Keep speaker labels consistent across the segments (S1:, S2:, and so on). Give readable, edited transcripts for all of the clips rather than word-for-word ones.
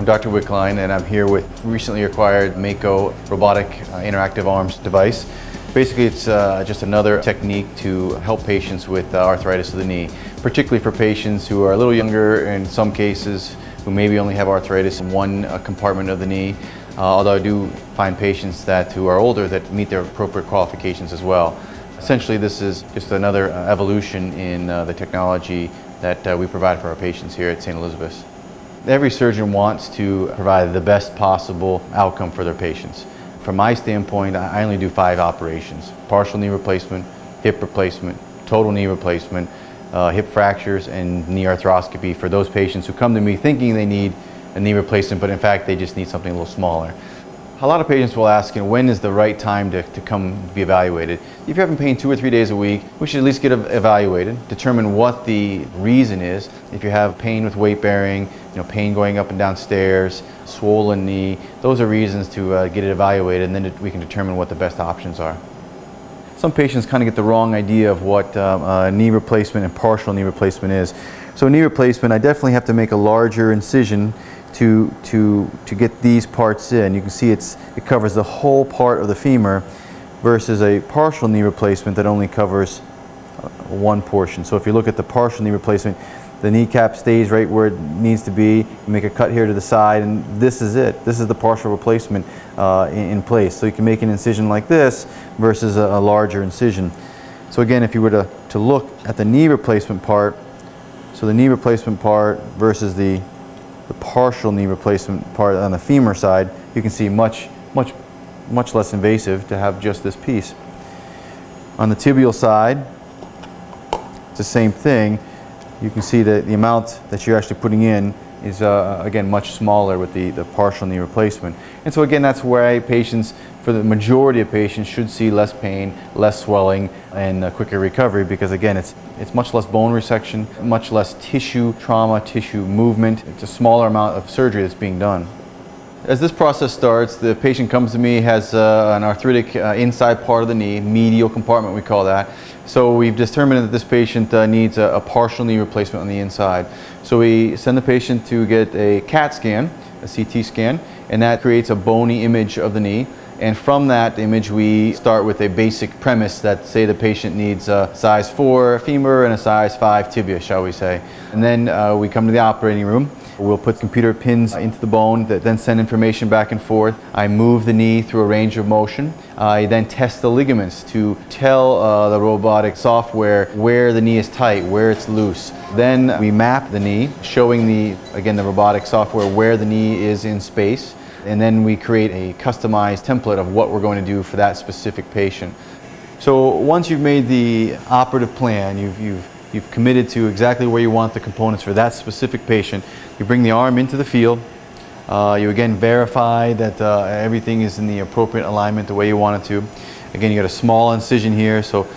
S1: I'm Dr. Wickline, and I'm here with recently acquired Mako robotic interactive arms device. Basically, it's just another technique to help patients with arthritis of the knee, particularly for patients who are a little younger, in some cases, who maybe only have arthritis in one compartment of the knee. Although I do find patients who are older that meet their appropriate qualifications as well. Essentially, this is just another evolution in the technology that we provide for our patients here at St. Elizabeth's. Every surgeon wants to provide the best possible outcome for their patients. From my standpoint, I only do 5 operations: partial knee replacement, hip replacement, total knee replacement, hip fractures, and knee arthroscopy for those patients who come to me thinking they need a knee replacement, but in fact they just need something a little smaller. A lot of patients will ask, when is the right time to come be evaluated? If you're having pain 2 or 3 days a week, we should at least get evaluated, determine what the reason is. If you have pain with weight bearing, pain going up and down stairs, swollen knee, those are reasons to get it evaluated, and then we can determine what the best options are. Some patients kind of get the wrong idea of what knee replacement and partial knee replacement is. So knee replacement, I definitely have to make a larger incision to get these parts in. You can see it covers the whole part of the femur versus a partial knee replacement that only covers one portion. So if you look at the partial knee replacement, the kneecap stays right where it needs to be. You make a cut here to the side, and this is it. This is the partial replacement in place. So you can make an incision like this versus a larger incision. So again, if you were to look at the knee replacement part, so the knee replacement part versus the partial knee replacement part on the femur side, you can see much less invasive to have just this piece. On the tibial side, it's the same thing. You can see that the amount that you're actually putting in is again much smaller with the partial knee replacement. And so again, that's where patients, for the majority of patients, should see less pain, less swelling, and quicker recovery, because again, it's much less bone resection, much less tissue trauma, tissue movement. It's a smaller amount of surgery that's being done. As this process starts, the patient comes to me, has an arthritic inside part of the knee, medial compartment we call that. So we've determined that this patient needs a partial knee replacement on the inside. So we send the patient to get a CAT scan, a CT scan, and that creates a bony image of the knee. And from that image, we start with a basic premise that, say, the patient needs a size 4 femur and a size 5 tibia, shall we say. And then we come to the operating room. We'll put computer pins into the bone that then send information back and forth. I move the knee through a range of motion. I then test the ligaments to tell the robotic software where the knee is tight, where it's loose. Then we map the knee, showing the robotic software where the knee is in space. And then we create a customized template of what we're going to do for that specific patient. So once you've made the operative plan, you've committed to exactly where you want the components for that specific patient, you bring the arm into the field. You again verify that everything is in the appropriate alignment the way you want it to. Again, you got a small incision here, so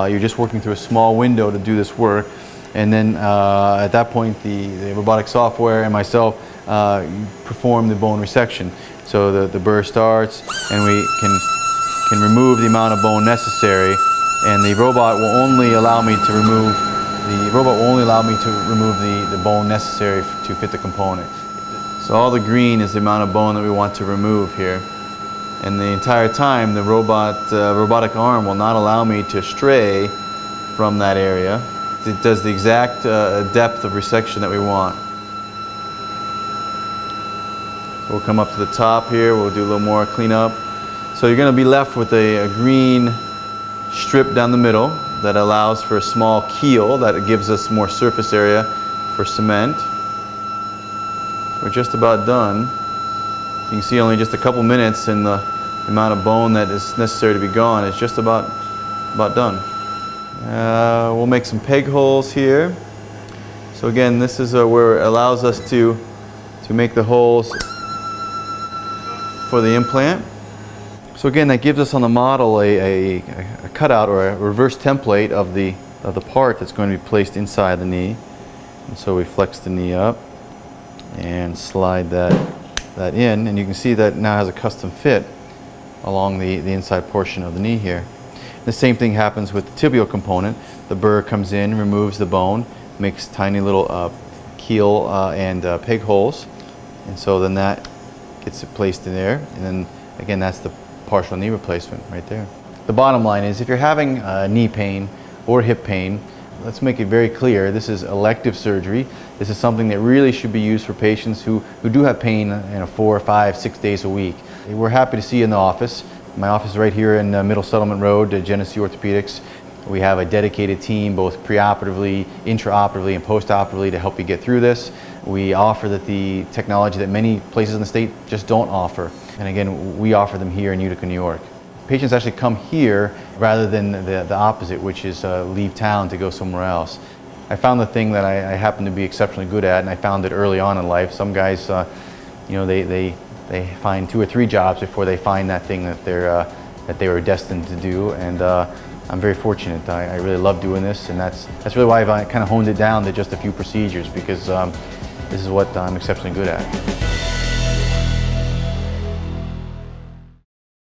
S1: you're just working through a small window to do this work. And then at that point, the robotic software and myself perform the bone resection. So the burr starts, and we can remove the amount of bone necessary, and the robot will only allow me to remove the bone necessary to fit the component. So all the green is the amount of bone that we want to remove here. And the entire time, the robotic arm will not allow me to stray from that area. It does the exact depth of resection that we want. We'll come up to the top here, we'll do a little more cleanup. So you're going to be left with a green strip down the middle that allows for a small keel that gives us more surface area for cement. We're just about done. You can see only just a couple minutes, and the amount of bone that is necessary to be gone is just about done. We'll make some peg holes here. So again, this is where it allows us to make the holes for the implant. So again, that gives us on the model a cutout or a reverse template of the part that's going to be placed inside the knee. And so we flex the knee up and slide that in, and you can see that now has a custom fit along the inside portion of the knee here. The same thing happens with the tibial component. The burr comes in, removes the bone, makes tiny little keel and peg holes, And so then that gets it placed in there, and then again that's the partial knee replacement right there. The bottom line is, if you're having knee pain or hip pain, let's make it very clear, this is elective surgery. This is something that really should be used for patients who do have pain 4, 5, 6 days a week. We're happy to see you in the office. My office is right here in Middle Settlement Road, Genesee Orthopedics. We have a dedicated team, both preoperatively, intraoperatively, and postoperatively, to help you get through this. We offer the technology that many places in the state just don't offer. And again, we offer them here in Utica, New York. Patients actually come here rather than the opposite, which is leave town to go somewhere else. I found the thing that I happen to be exceptionally good at, and I found it early on in life. Some guys, they find 2 or 3 jobs before they find that thing that they were destined to do. And I'm very fortunate. I really love doing this, and that's really why I've kind of honed it down to just a few procedures, because this is what I'm exceptionally good at.